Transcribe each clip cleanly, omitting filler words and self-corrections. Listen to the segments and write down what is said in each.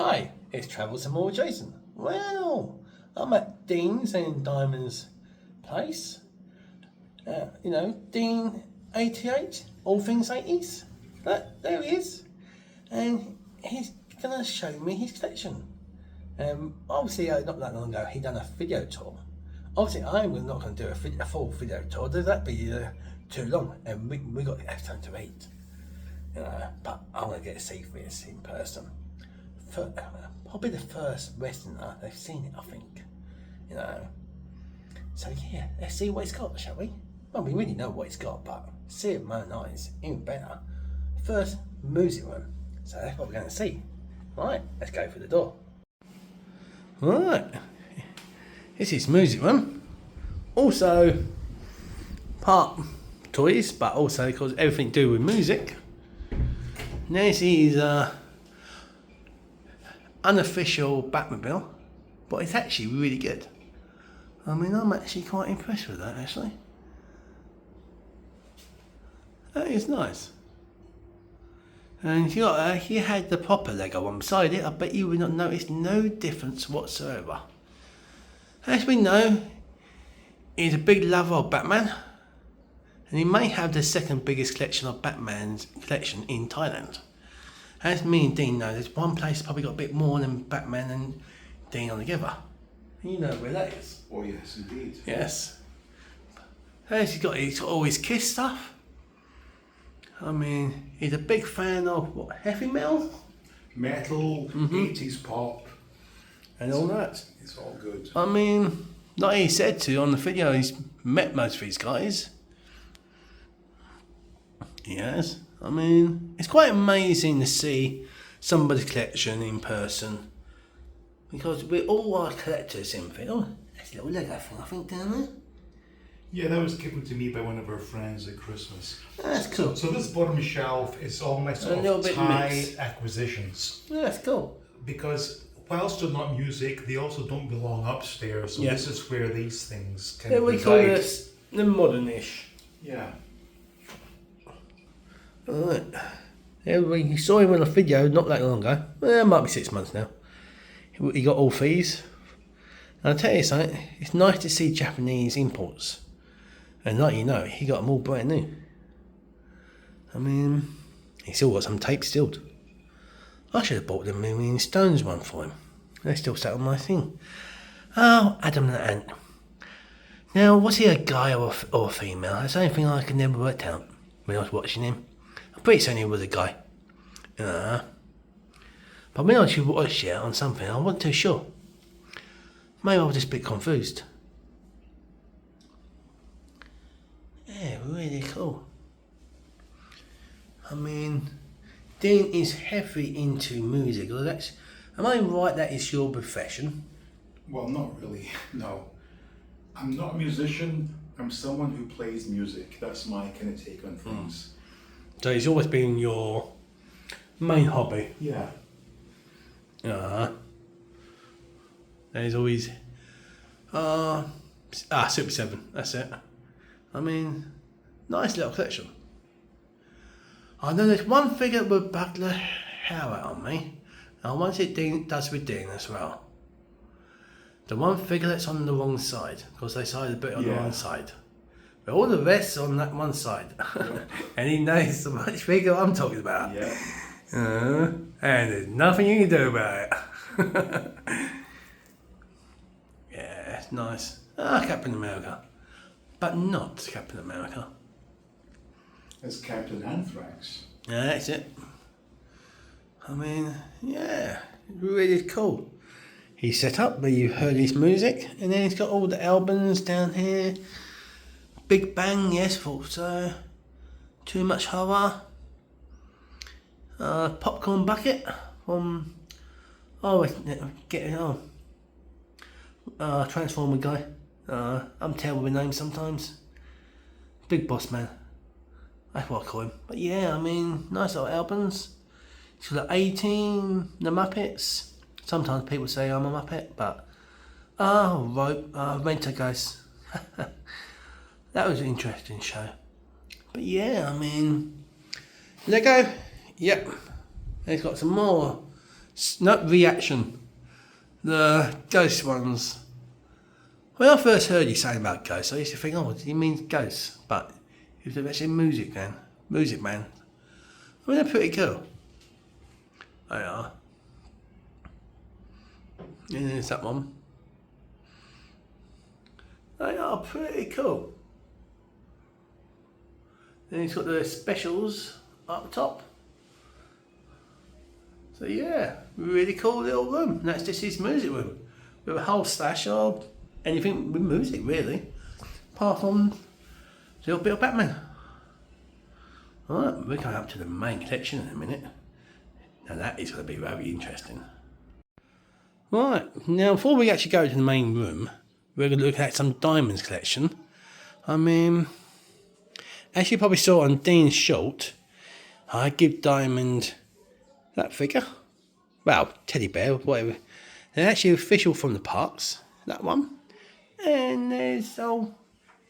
Hi, it's Travels and More with Jason. Well, I'm at Dean's and Diamond's place. Dean 88, all things 80s. There he is. And he's going to show me his collection. Obviously, not that long ago, he done a video tour. Obviously, I'm not going to do a full video tour. That'd be too long. And we got to have time to eat. But I'm going to get to see this in person. Probably the first Westerner they've seen it, I think. So yeah, let's see what it's got, shall we? Well, we already know what it's got, but see it with my own eyes, even better. First, music room. So that's what we're going to see. Right, let's go through the door. Right, this is music room. Also, part toys, but also because everything to do with music. This is unofficial Batmobile, but it's actually really good. I mean, I'm actually quite impressed with that, actually. That is nice. And if you had the proper Lego one beside it, I bet you would not notice no difference whatsoever. As we know, he's a big lover of Batman, and he may have the second biggest collection of Batman's collection in Thailand. As me and Dean know, there's one place that's probably got a bit more than Batman and Dean on together. You know where that is. Oh yes, indeed. Yes. He's got all his Kiss stuff. I mean, he's a big fan of what, heavy metal? Metal, 80s pop. And all that. It's all good. I mean, like he said to on the video, he's met most of these guys. Yes. I mean, it's quite amazing to see somebody's collection in person. Because we all are collectors in thing. Oh, that's a little Lego thing, I think, down there. Yeah, that was given to me by one of our friends at Christmas. That's cool. So this bottom shelf is all my sort of Thai acquisitions. Yeah, that's cool. Because whilst they're not music, they also don't belong upstairs. So this is where these things can we reside. call this the modern-ish. Yeah. Alright. Yeah, we saw him on a video not that long ago. Well, it might be 6 months now. He got all these. And I'll tell you something, it's nice to see Japanese imports. And like you know, he got them all brand new. I mean, he's still got some tape stilled. I should have bought the Million Stones one for him. They still sat on my thing. Oh, Adam the Ant. Now, was he a guy or a female? That's the only thing I could never work out when I was watching him. I'm pretty certain he was a guy. But when I actually watched it on something, I wasn't too sure. Maybe I was just a bit confused. Yeah, really cool. I mean, Dean is heavy into music. Am I right that is your profession? Well, not really, no. I'm not a musician. I'm someone who plays music. That's my kind of take on things. So it's always been your main hobby? Yeah. There's always Super 7, that's it. I mean, nice little collection. I know there's one figure that would bug the hell out on me. And once it does with Dean as well. The one figure that's on the wrong side, because they decided to put it on the wrong side. But all the rest on that one side. And he knows which figure I'm talking about. Yeah. And there's nothing you can do about it. Yeah, it's nice. Captain America. But not Captain America. It's Captain Anthrax. Yeah, that's it. I mean, yeah, really cool. He's set up where you heard his music, and then he's got all the albums down here. Big Bang, yes, thought so. Too Much Horror. Popcorn Bucket from Transformer guy. I'm terrible with names sometimes. Big Boss Man. That's what I call him. But yeah, I mean, nice little albums. It's got the A-Team, the Muppets. Sometimes people say I'm a Muppet, but Renter guys. That was an interesting show. But yeah, I mean, Lego, yep. It's got some more Not reaction. The ghost ones. When I first heard you saying about ghosts, I used to think, oh, he means ghosts. But he was actually music man. Music man. I mean, they're pretty cool. They are. And there's that one. They are pretty cool. Then he's got the specials up top. So yeah, really cool little room. And that's just his music room. With a whole stash of anything with music really. Apart from a little bit of Batman. Alright, we're going up to the main collection in a minute. Now that is going to be very interesting. Right, now before we actually go to the main room, we're going to look at some Diamonds collection. I mean, as you probably saw on Dean's short, I give Diamond that figure. Well, teddy bear, whatever. They're actually official from the parks, that one. And there's old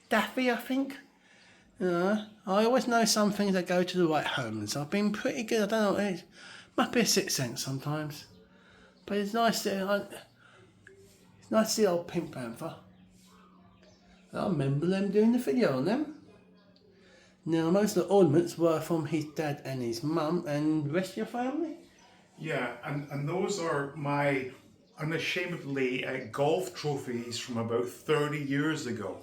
Daffy, I think. I always know some things that go to the right homes. I've been pretty good. I don't know. It must be a sixth sense sometimes. But it's nice to see old Pink Panther. I remember them doing the video on them. Now, most of the ornaments were from his dad and his mum and the rest of your family. Yeah, and those are my unashamedly golf trophies from about 30 years ago.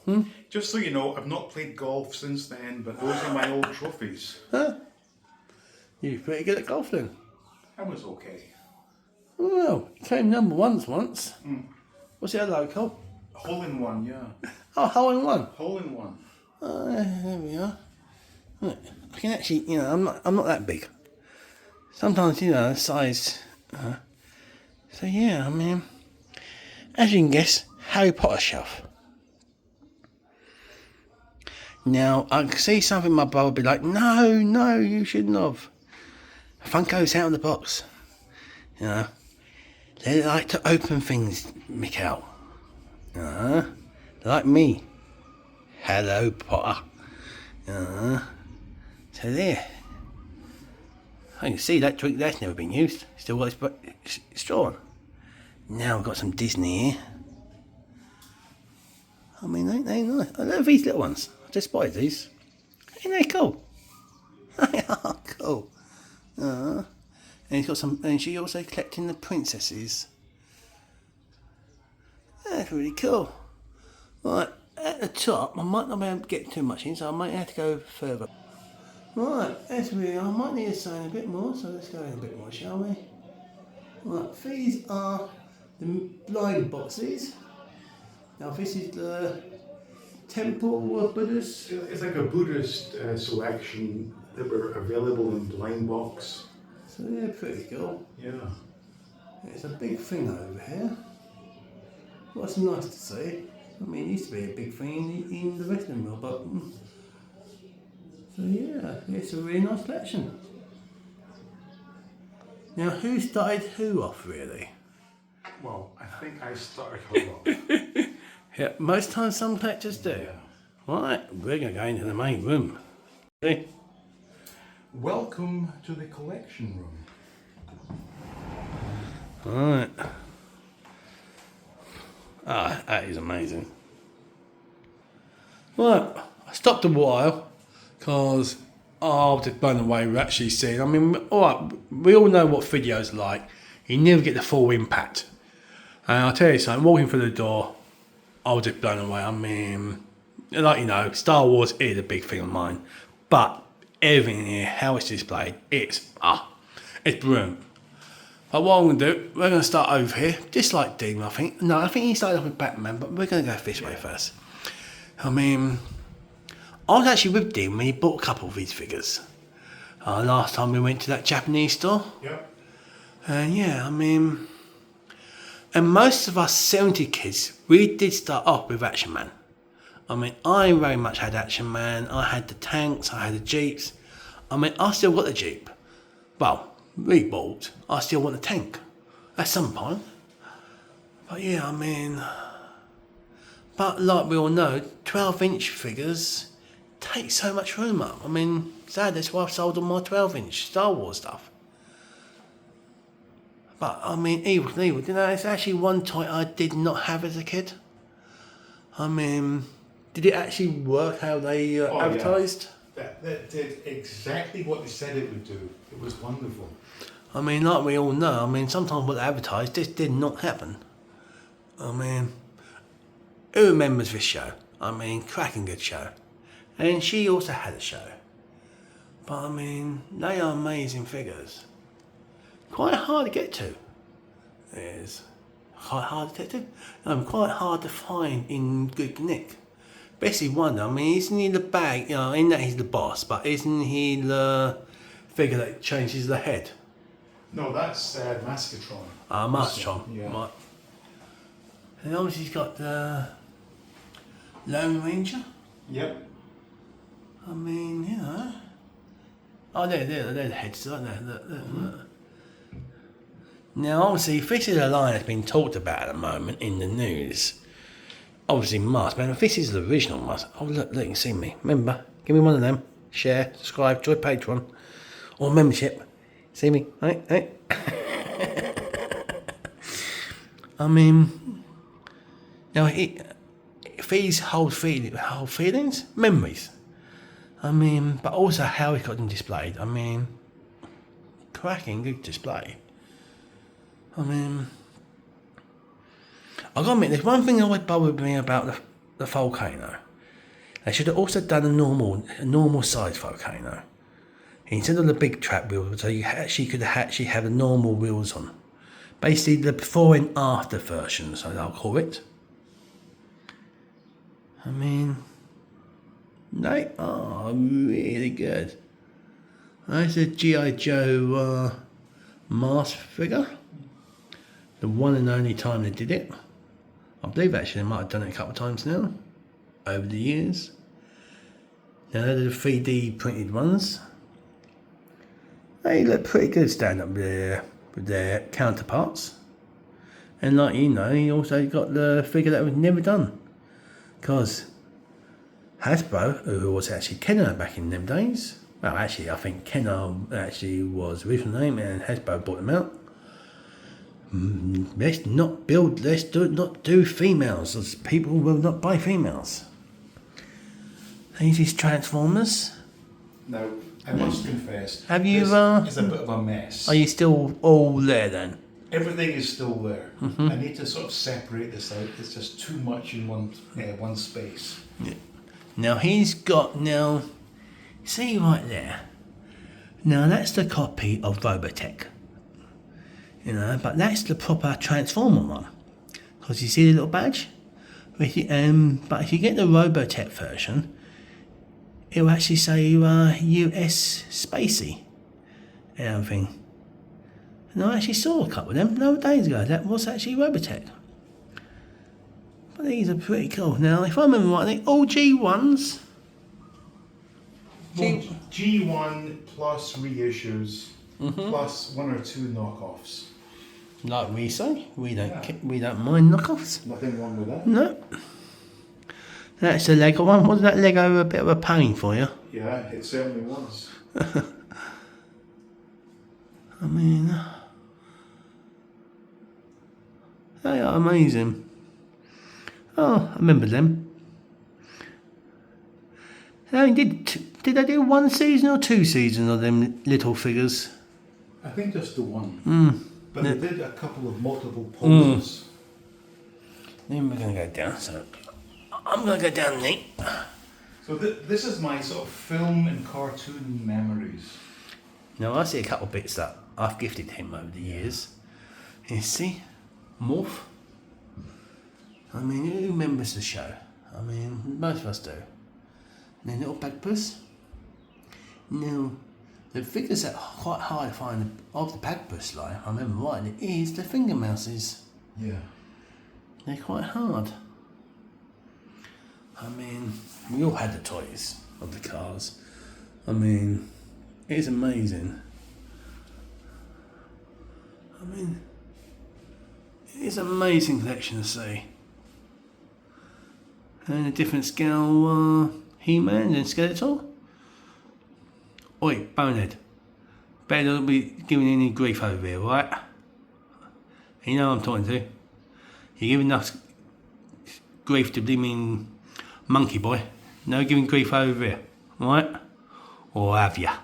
Just so you know, I've not played golf since then, but those are my old trophies. Huh? You're pretty good at golf then. I was okay. Well, you came number one once. What's it local? Hole in one, yeah. Oh, hole in one. Hole in one. There we are. Right. I can actually, I'm not that big. Sometimes, size. So yeah, I mean, as you can guess, Harry Potter shelf. Now, I can see something my brother would be like, no, you shouldn't have. Funko's out of the box. They like to open things, Mikhail. They're like me. Hello, Potter. So there. I can see that trick that's never been used. Still got its straw on. Now we've got some Disney here. I mean, ain't they nice? I love these little ones. I just spotted these. Ain't they cool? They are cool. And he's got some, and she also collecting the princesses. That's really cool. Right, at the top, I might not be able to get too much in, so I might have to go further. Right, as we are, I might need to sign a bit more, so let's go in a bit more, shall we? Right, these are the blind boxes. Now this is the temple of Buddhas. It's like a Buddhist selection that were available in blind box. So they're pretty cool. Yeah. It's a big thing over here. What's nice to see. I mean, it used to be a big thing in the Western world, but so yeah, it's a really nice collection. Now, who started who off, really? Well, I think I started her off. Yeah, most times some collectors do. Yeah. Right, we're going to go into the main room. Okay. Welcome to the collection room. Right. Ah, that is amazing. Right, I stopped a while because I was just blown away with actually seeing. I mean, alright, we all know what videos are like. You never get the full impact. And I'll tell you something, walking through the door, I was just blown away. I mean, like Star Wars is a big thing of mine. But everything here, how it's displayed, it's brilliant. But what I'm going to do, we're going to start over here, just like Dean, I think. No, I think he started off with Batman, but we're going to go this way first. I mean, I was actually with Dean when he bought a couple of these figures. Last time we went to that Japanese store. Yep. And yeah, I mean, and most of us 70 kids, we did start off with Action Man. I mean, I very much had Action Man. I had the tanks, I had the Jeeps. I mean, I still got the Jeep. Well, rebought, I still want the tank at some point. But yeah, I mean, but like we all know, 12-inch figures take so much room up. I mean, sad, that's why I've sold all my 12-inch Star Wars stuff. But I mean, Evil Knievel, you know, it's actually one toy I did not have as a kid. I mean, did it actually work how they advertised? Yeah. That did exactly what they said it would do. It was wonderful. I mean, like we all know, I mean, sometimes what they advertised, this did not happen. I mean, who remembers this show? I mean, cracking good show. And she also had a show. But I mean, they are amazing figures. Quite hard to get to. It is. Quite hard to get to. Quite hard to find in good nick. Basically wonder, I mean, isn't he the bag, you know, in that he's the boss, but isn't he the figure that changes the head? No, that's Mascotron. Mascotron. Yeah. Right. And obviously he's got the Lone Ranger. Yep. I mean, you know. Oh, they're the heads, aren't they? Look. Now, obviously, this is a line that's been talked about at the moment in the news. Obviously, Mask, man. If this is the original Mask, oh, look, you can see me. Remember, give me one of them. Share, subscribe, join Patreon, or membership. See me, right? I mean, now, if these hold feelings, memories. I mean, but also how he got them displayed. I mean, cracking good display. I mean, I've got to admit, there's one thing that always bothered me about the volcano. They should have also done a normal size volcano. Instead of the big trap wheels, so you actually could actually have the normal wheels on. Basically, the before and after versions, as I'll call it. I mean, they are really good. That's a G.I. Joe Mask figure. The one and only time they did it. I believe actually they might have done it a couple of times now, over the years. Now they're the 3D printed ones. They look pretty good stand up with their counterparts. And like you know, he also got the figure that was never done. Because Hasbro, who was actually Kenner back in them days, well actually I think Kenner actually was the original name and Hasbro bought them out. Let's not do females, as people will not buy females. These is Transformers. Now, I must confess, Have you, this is a bit of a mess. Are you still all there then? Everything is still there. I need to sort of separate this out. There's just too much in one space. Yeah. Now he's got, see right there. Now that's the copy of Robotech. You know, but that's the proper Transformer one. Because you see the little badge? But if you get the Robotech version, it'll actually say US Spacey and everything. And I actually saw a couple of them no days ago. That was actually Robotech. But these are pretty cool. Now, if I remember rightly, all G1s. G1 plus reissues, plus one or two knockoffs. Like we say, we don't mind knockoffs. Nothing wrong with that. No. That's the Lego one. Wasn't that Lego a bit of a pain for you? Yeah, it certainly was. I mean, they are amazing. Oh, I remember them. Did they do one season or 2 seasons of them little figures? I think just the one. But they did a couple of multiple poses. Then we're going to go down, so I'm going to go down neat. So this is my sort of film and cartoon memories. Now I see a couple of bits that I've gifted him over the years. You see? Morph. I mean, who remembers the show? I mean, most of us do. And then little Bagpuss. Now, the figures that are quite hard to find of the Bagpuss line, if I remember rightly, is the finger mouses. Yeah. They're quite hard. I mean, we all had the toys of the cars. I mean, it's amazing. I mean, it's an amazing collection to see. And a different scale, He-Man and Skeletor. Oi, Bonehead. Better not be giving any grief over here, right? You know what I'm talking to. You're giving us grief to blimmin' monkey boy. No giving grief over here, right? Or have ya?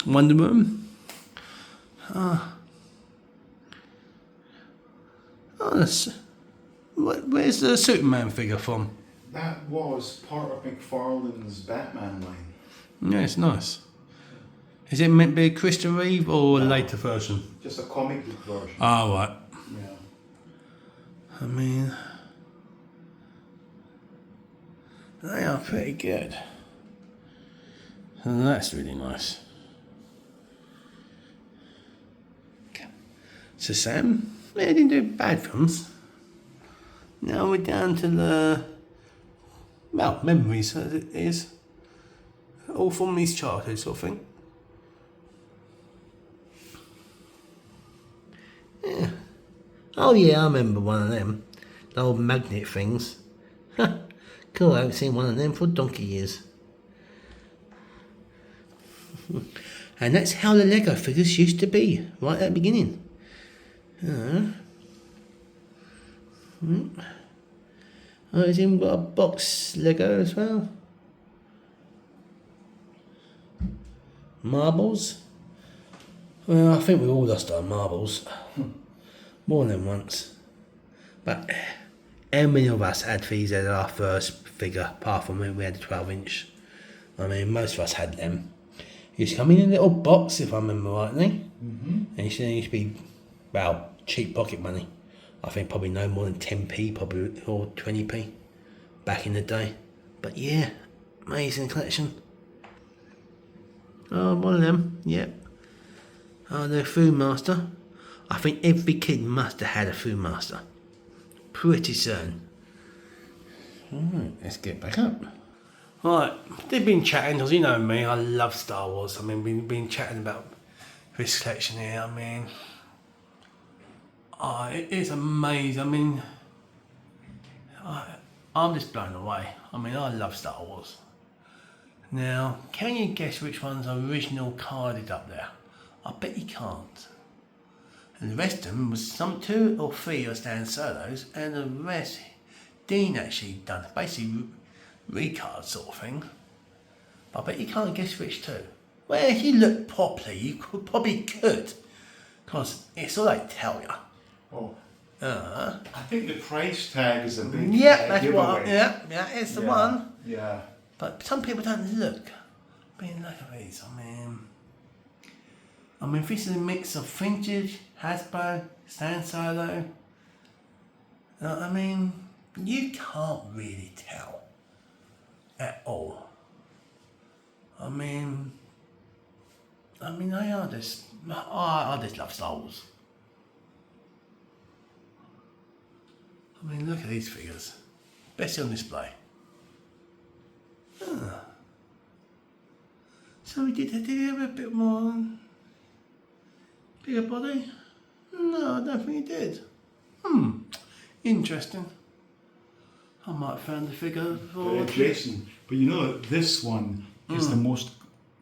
Wonder Woman. Where's the Superman figure from? That was part of McFarlane's Batman line. Yeah, it's nice. Is it meant to be a Christopher Reeve or a later version? Just a comic book version. Oh, right. Yeah. I mean, they are pretty good. And that's really nice. So Sam, they didn't do bad films. Now we're down to the, well, memories as it is. All from his childhood sort of thing. Yeah. Oh yeah, I remember one of them. The old magnet things. Cool, I haven't seen one of them for donkey years. And that's how the Lego figures used to be, right at the beginning. Oh, he's even got a box Lego as well. Marbles. Well, I think we all lost our marbles. More than once. But how many of us had these as our first figure, apart from when we had a 12-inch? I mean, most of us had them. It used to come in a little box, if I remember rightly. And it used to be, well, cheap pocket money. I think probably no more than 10p, probably, or 20p back in the day. But yeah, amazing collection. Oh, one of them, yep. Oh, the Food Master. I think every kid must have had a Food Master. Pretty certain. Alright, let's get back up. Right, they've been chatting, because you know me, I love Star Wars. I mean, we've been chatting about this collection here. I mean, it is amazing. I mean, I'm just blown away. I mean, I love Star Wars. Now, can you guess which one's original carded up there? I bet you can't. And the rest of them was some 2 or 3 are stand solos, and the rest Dean actually done. Basically, recard sort of thing. But I bet you can't guess which 2. Well, if you look properly, you probably could. Because it's all they tell you. Oh. I think the price tag is a big that's giveaway. what. Yeah, it's the one. Yeah. But some people don't look. I mean, look at these. I mean, this is a mix of vintage, Hasbro, stand solo. I mean, you can't really tell at all. I mean, they are just. I just love Star Wars. I mean, look at these figures. Best on display. So did he have a bit more bigger body? No, I don't think he did. Interesting. I might have found the figure for Jason, but you know that this one is the most.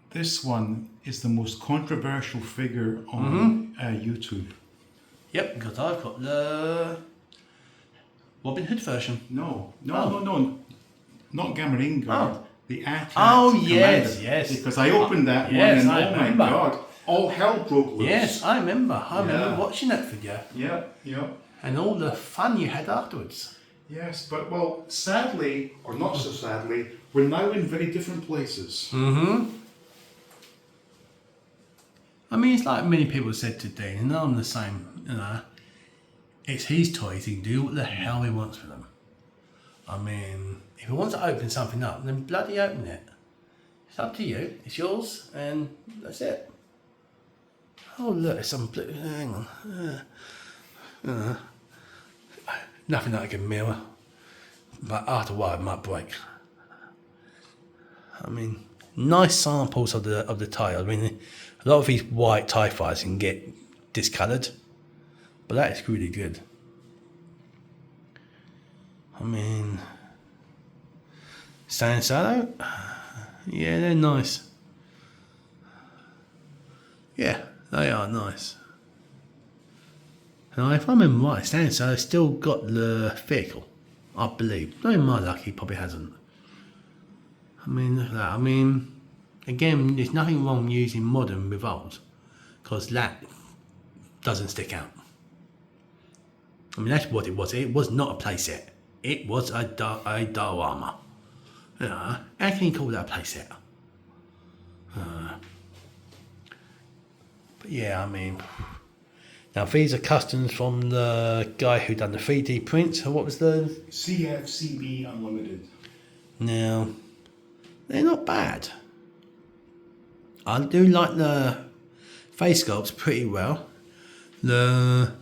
This one is the most controversial figure on YouTube. Yep, because I've got the Robin Hood version. No, not Gameringa. The at8. Oh yes, Commander. yes. Because I opened that one and oh my god, all hell broke loose. Yes, I remember. I remember watching that video. Yeah. And all the fun you had afterwards. Yes, but well, sadly, or not so sadly, we're now in very different places. I mean, it's like many people said to Dean, and I'm the same, you know. It's his toys, he can do what the hell he wants with them. I mean, if he wants to open something up, then bloody open it. It's up to you, it's yours, and that's it. Oh look, there's some blue, hang on. Nothing like a mirror, but after a while it might break. I mean, nice samples of the tile. I mean, a lot of these white TIE fighters can get discoloured, but that is really good. I mean, stand solo, yeah, they're nice. Yeah, they are nice. Now, if I remember right, Stan so they've still got the vehicle, I believe. Knowing my luck, he probably hasn't. I mean, look at that. I mean, again, there's nothing wrong using modern with old, because that doesn't stick out. I mean, that's what it was. It was not a playset. It was a diorama. You know, how can you call that a playset? But yeah, I mean, now these are customs from the guy who done the 3D prints. What was the CFCB Unlimited. Now, they're not bad. I do like the face sculpts pretty well. The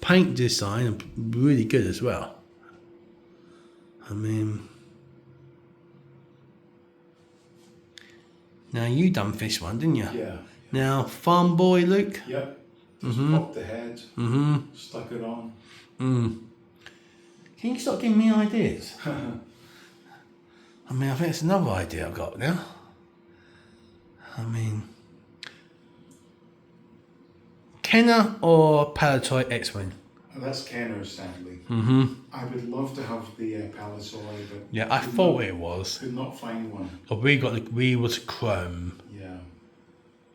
paint design are really good as well. I mean, now you done this one, didn't you? Yeah. Now, Farm Boy Luke. Yep. Just popped the head. Stuck it on. Can you start giving me ideas? I mean, I think it's another idea I've got now. I mean, Kenner or Palatoy X-Wing? That's Kenner's, sadly. I would love to have the Palatoy, but Yeah, I thought it was. could not find one. But we was chrome. Yeah.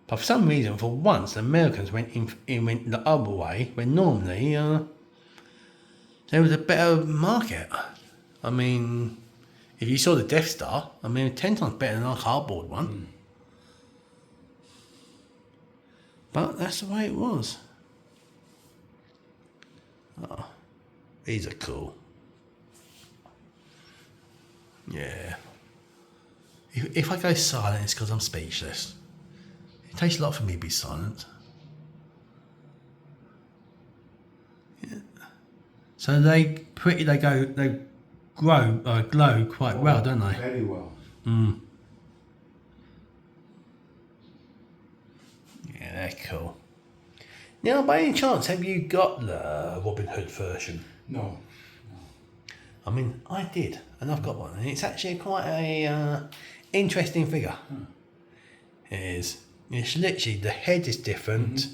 But for some reason, for once, the Americans went the other way, when normally there was a better market. I mean, if you saw the Death Star, I mean, 10 times better than our cardboard one. But that's the way it was. Oh, these are cool. Yeah. If I go silent, it's because I'm speechless. It takes a lot for me to be silent. Yeah. So they glow quite well, don't they? Very well. Yeah, they're cool. Now, by any chance, have you got the Robin Hood version? No. I mean, I did, and I've got one, and it's actually quite a interesting figure. It is. It's literally, the head is different,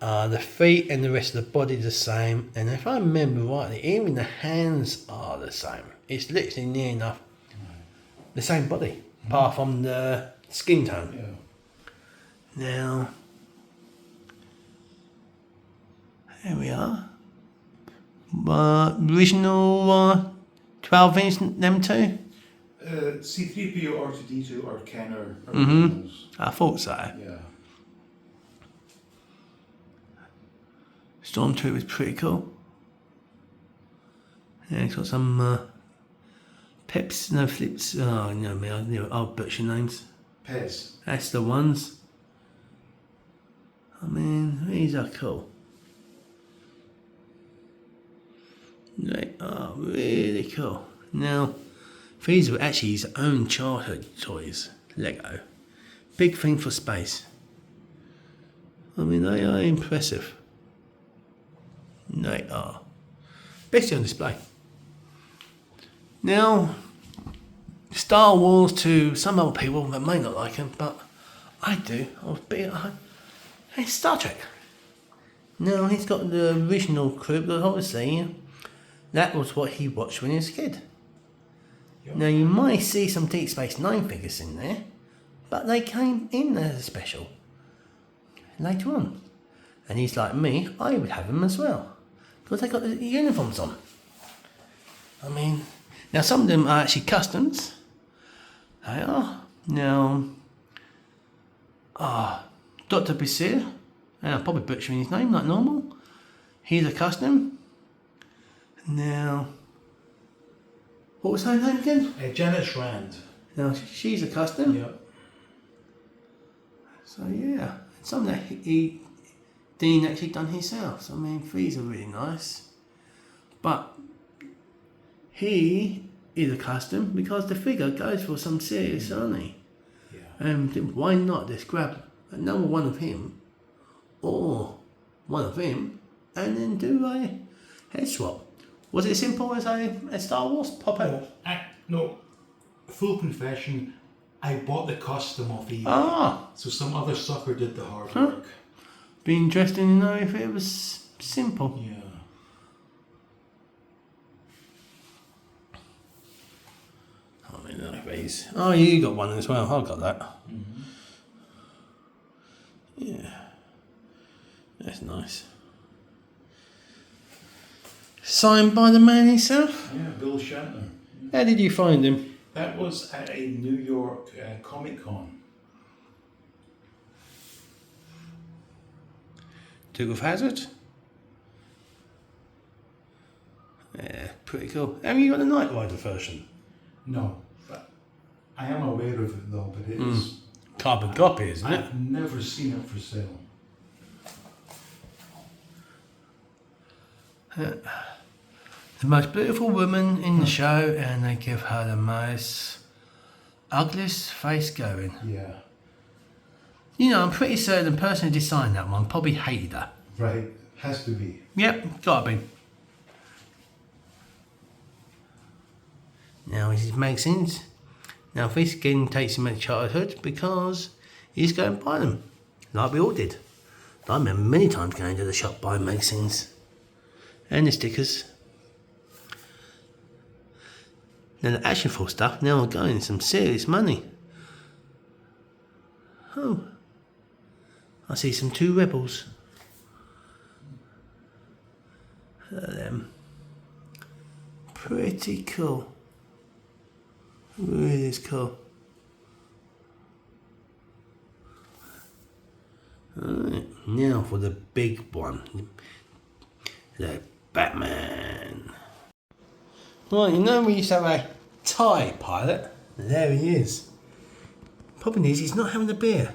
the feet and the rest of the body the same, and if I remember rightly, even the hands are the same. It's literally near enough the same body, apart from the skin tone. Yeah. Now, here we are. Original 12 inch, them two? C3PO or R2D2 or Kenner originals. I thought so. Yeah. Stormtrooper was pretty cool. Yeah, it's got some peps, no flips. Oh, you know me, I'll butcher names. Pez. That's the ones. I mean, these are cool. They are really cool. Now, these were actually his own childhood toys, Lego. Big thing for space. I mean, they are impressive. They are. Especially on display. Now, Star Wars to some other people that may not like them, but I do. It's Star Trek. Now, he's got the original crew, but obviously, that was what he watched when he was a kid. Yep. Now, you might see some Deep Space Nine figures in there, but they came in as a special later on. And he's like me, I would have them as well, because they got the uniforms on. I mean, now some of them are actually customs. They are. Now, Dr. Basir, and I'm probably butchering his name like normal. He's a custom. Now, what was her name again? Janice Rand. Now, she's a custom. Yep. So, yeah. Some that Dean actually done himself. I mean, these are really nice. But he is a custom because the figure goes for some serious money. Yeah. And why not just grab another one of him or one of him and then do a head swap? Was it as simple as a Star Wars pop out? No, full confession, I bought the custom off eBay. Ah. So some other sucker did the hard work. Be interesting to know if it was simple. Yeah. I mean, like these. Oh, you got one as well. I got that. Mm-hmm. Yeah. That's nice. Signed by the man himself? Yeah, Bill Shatner. How did you find him? That was at a New York Comic Con. Duke of Hazzard? Yeah, pretty cool. Have you got the Knight Rider version? No, but I am aware of it though, but it is... Carbon copy, isn't it? I've never seen it for sale. The most beautiful woman in the show, and they give her the most ugliest face going. Yeah. You know, I'm pretty certain the person who designed that one probably hated her. Right, has to be. Yep, gotta be. Now this is magazines. Now this again takes him back to childhood because he's going to buy them, like we all did. I remember many times going to the shop buying magazines and the stickers. Now the Action Force stuff now are going some serious money. Oh, I see some 2 rebels. Look at them. Pretty cool. Really is cool. Alright, now for the big one. The Batman. Right, you know we used to have a TIE pilot? There he is. Problem is, he's not having a beer.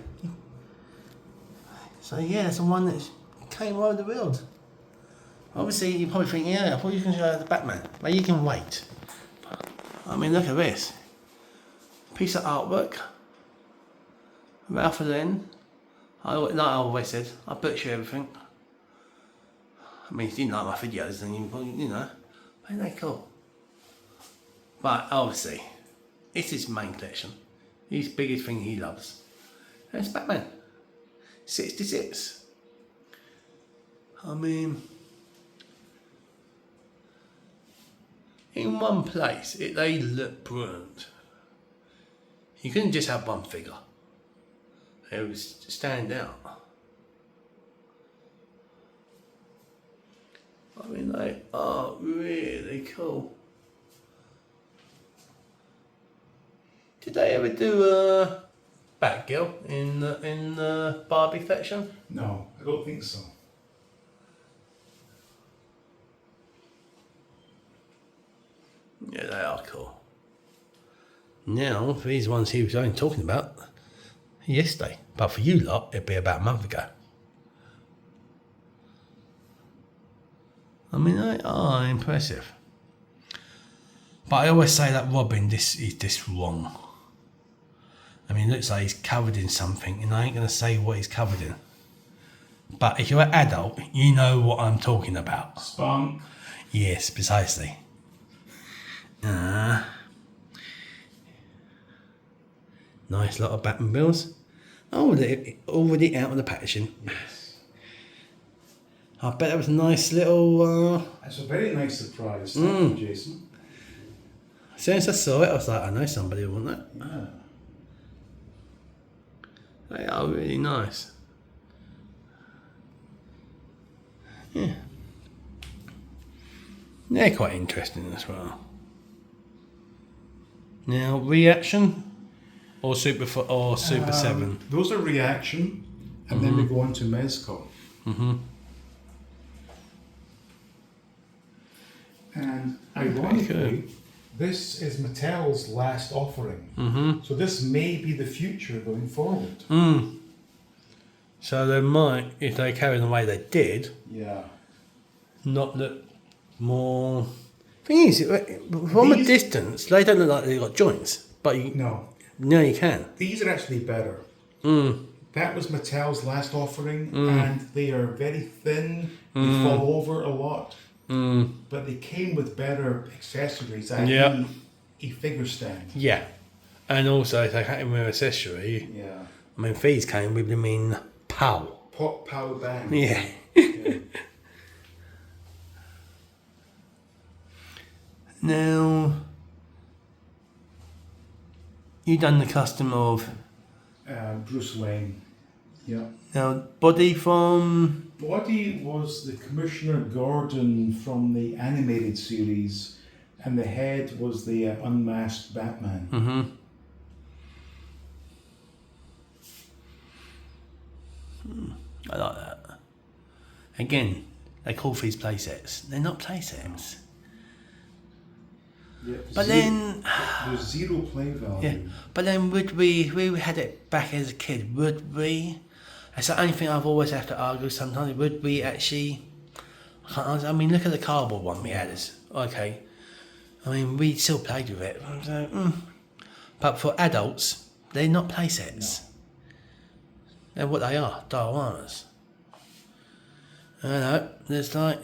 So yeah, it's the one that came over the world. Obviously, you're probably thinking, yeah, I thought you can show the Batman. But you can wait. I mean, look at this. Piece of artwork. Ralph Lynn. Like I always said, I butcher everything. I mean, if you didn't like my videos, then you know, ain't that cool? But obviously, it's his main collection. His biggest thing he loves. And it's Batman. 66. I mean, in one place, they look brilliant. You couldn't just have one figure. It would stand out. I mean, they are really cool. Did they ever do a Batgirl in the Barbie section? No, I don't think so. Yeah, they are cool. Now, for these ones he was only talking about yesterday, but for you lot, it'd be about a month ago. I mean, they are impressive. But I always say that Robin, this is just wrong. I mean, it looks like he's covered in something, and I ain't going to say what he's covered in. But if you're an adult, you know what I'm talking about. Spunk. Yes, precisely. Nice lot of Batmobiles. Oh, they're already out of the packaging. Yes. I bet that was a nice little... That's a very nice surprise. Thank you, Jason. As soon as I saw it, I was like, I know somebody will want that. Yeah. They are really nice. Yeah. They're quite interesting as well. Now, reaction or Super 7? Those are reaction, and then we go on to Mezco. And ironically, this is Mattel's last offering. So this may be the future going forward. So they might, if they carry on the way they did, Yeah. not look more... Thing is, from a distance, they don't look like they've got joints, but you can. These are actually better. That was Mattel's last offering, and they are very thin. They fall over a lot. But they came with better accessories and a figure stand. Yeah. And also, if they came with accessory, Yeah. I mean, these came with them in POW. Pop, pow, bang. Yeah. Yeah. Now, you done the custom of Bruce Wayne. Yeah. now body from Body was the Commissioner Gordon from the animated series, and the head was the unmasked Batman. I like that. Again, they call these playsets. They're not playsets. Yeah, But then, there's zero play value. yeah. But then, would we had it back as a kid? Would we? That's the only thing I've always have to argue. Sometimes, would we actually? I mean, look at the cardboard one we had. Okay. I mean, we still played with it. So, But for adults, they're not playsets. They're what they are, dioramas. I know, there's like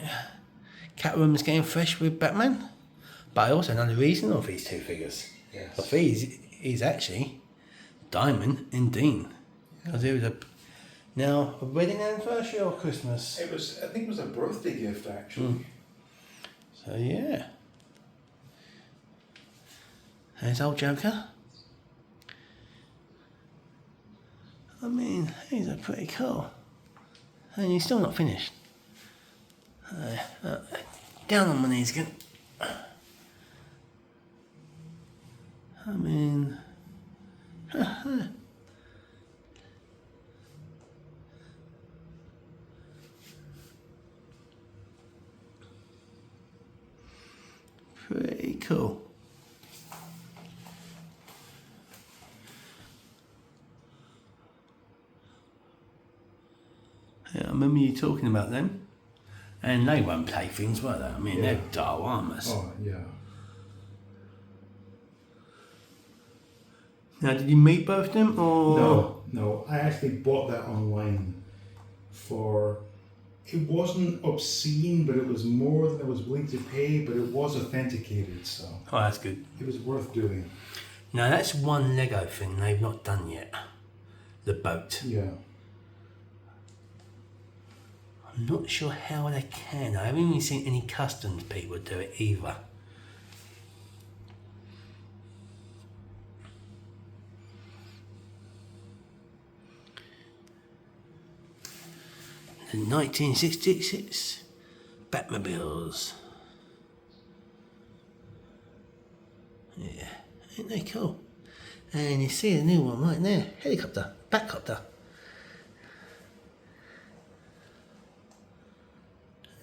Catwoman's getting fresh with Batman. But I also know the reason of these two figures. Yes. Of these is actually Diamond and Dean. Because it was a wedding anniversary or Christmas. I think it was a birthday gift actually. So yeah. There's old Joker. I mean, these are pretty cool. And he's still not finished. Down on my knees again. I mean... pretty cool. Yeah, I remember you talking about them. And they weren't playthings, were they? I mean, they're dioramas. Oh yeah. Now, did you meet both of them, or...? No. I actually bought that online for... It wasn't obscene, but it was more than I was willing to pay, but it was authenticated, so... Oh, that's good. It was worth doing. Now, that's one Lego thing they've not done yet. The boat. Yeah. I'm not sure how they can. I haven't even seen any customs people do it either. The 1966 Batmobiles. Yeah, ain't they cool? And you see the new one right there. Helicopter, Batcopter.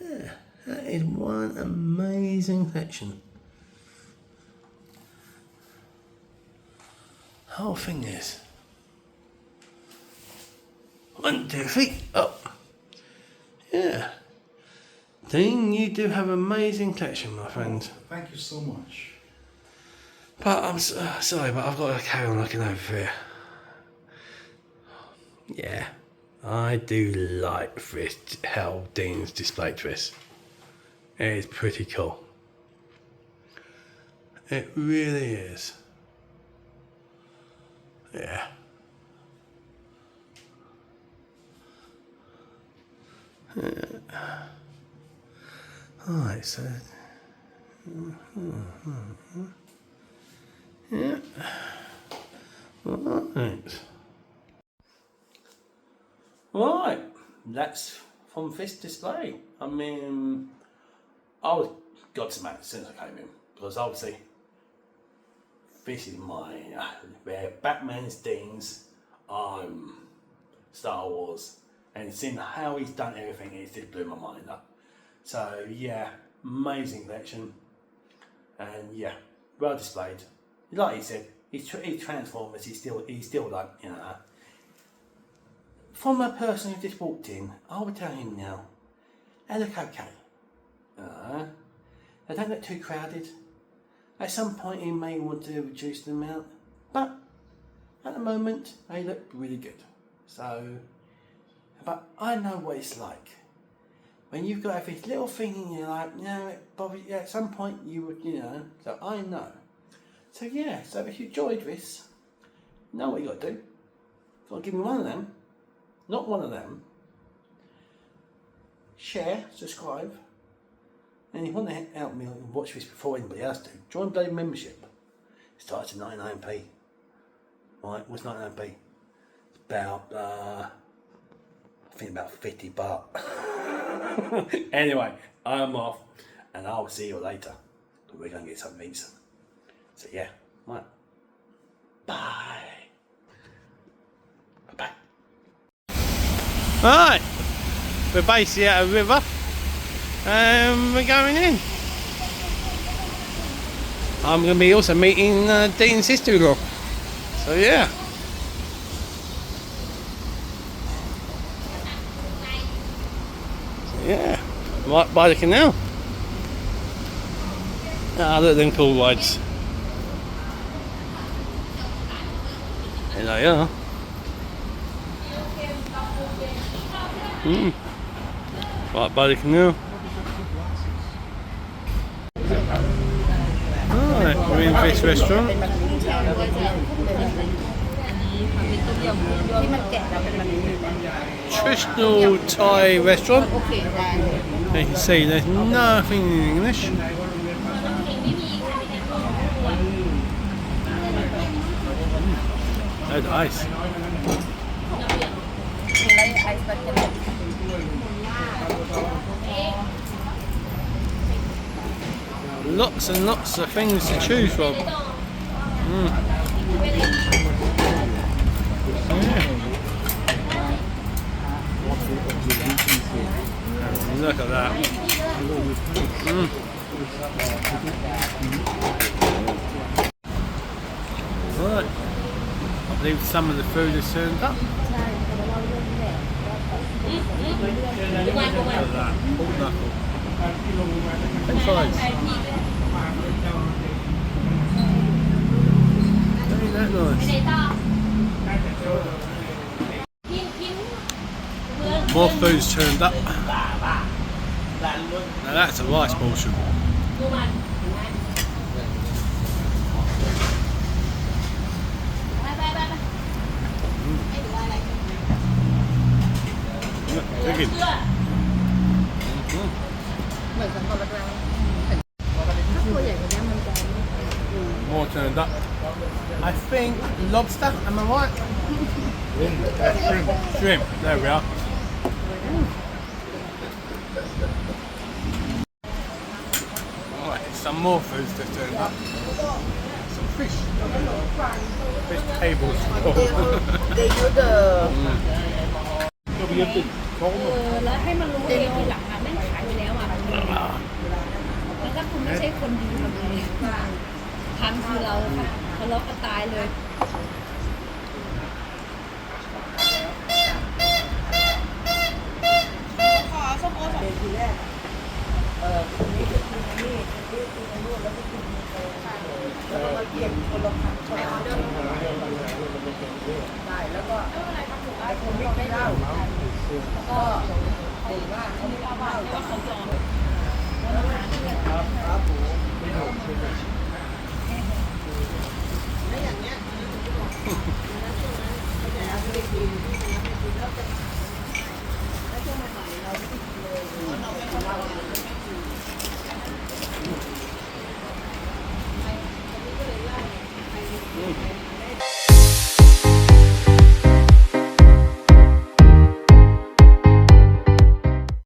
Yeah, that is one amazing collection. Whole thing is 1, 2, 3, up. Yeah. Dean, you do have an amazing collection, my friend. Thank you so much. But I'm sorry, but I've got to carry on looking over here. Yeah, I do like this, how Dean's displayed this. It is pretty cool. It really is. Yeah. Alright, so... Yeah. Alright. Right. That's from this display. I mean, I was gobsmacked as soon as I came in. Because obviously, this is my... where Batman's Dean's, Star Wars. And seeing how he's done everything, it just blew my mind up. So yeah, amazing collection. And yeah, well displayed. Like he said, he's Transformers, he's still like, you know. From a person who just walked in, I would tell him now, they look okay. They don't look too crowded. At some point he may want to reduce the amount, but at the moment they look really good. So, but I know what it's like. When you've got this little thing and you're like, at some point you would, so I know. So yeah, so if you enjoyed this, Know what you got to do? You got to give me one of them, not one of them. Share, subscribe, and if you want to help me watch this before anybody else do, join bloody membership. It starts at 99p. Right, what's 99p? It's about, I think about 50 baht. Anyway, I'm off, and I'll see you later. We're going to get something to eat. So yeah, right. Bye. Bye-bye. Right, we're basically at a river. We're going in. I'm going to be also meeting Dean's sister-in-law. So yeah. So, yeah, right by the canal. Ah, look at them cool rides. There they are. Right by the canal. Alright, we're in this restaurant. Traditional Thai restaurant. As you can see, there's nothing in English. Loads of ice. Lots and lots of things to choose from. Look at that. Right. I believe some of the food is turned up. Look at that. Pork knuckle. French fries. Ain't that nice? More food's turned up. Now that's a rice portion. Chicken. More turned up. I think lobster, am I right? Shrimp. Shrimp, there we are. Alright, some more foods that turned up. Some fish. Fish tables. They do the แล้วให้มันรู้เองทีหลังอ่ะแม่งขายไปแล้วอ่ะแล้วถ้าคุณไม่ใช่คนดีทำไงทำคือเราค่ะทะเลาะกันตายเลย ทีแรกคนนี้จะกินอันนี้กินอันนู้นแล้วก็กินแล้วก็มาเปลี่ยนคนละผักคนละได้แล้วก็ไอ้คนไม่กินเหล้าก็บอกว่าเขาไม่กินเหล้าก็เขายอมแล้วอย่างเนี้ยแล้วช่วงใหม่เราไม่กินเลยเราไม่กินเหล้า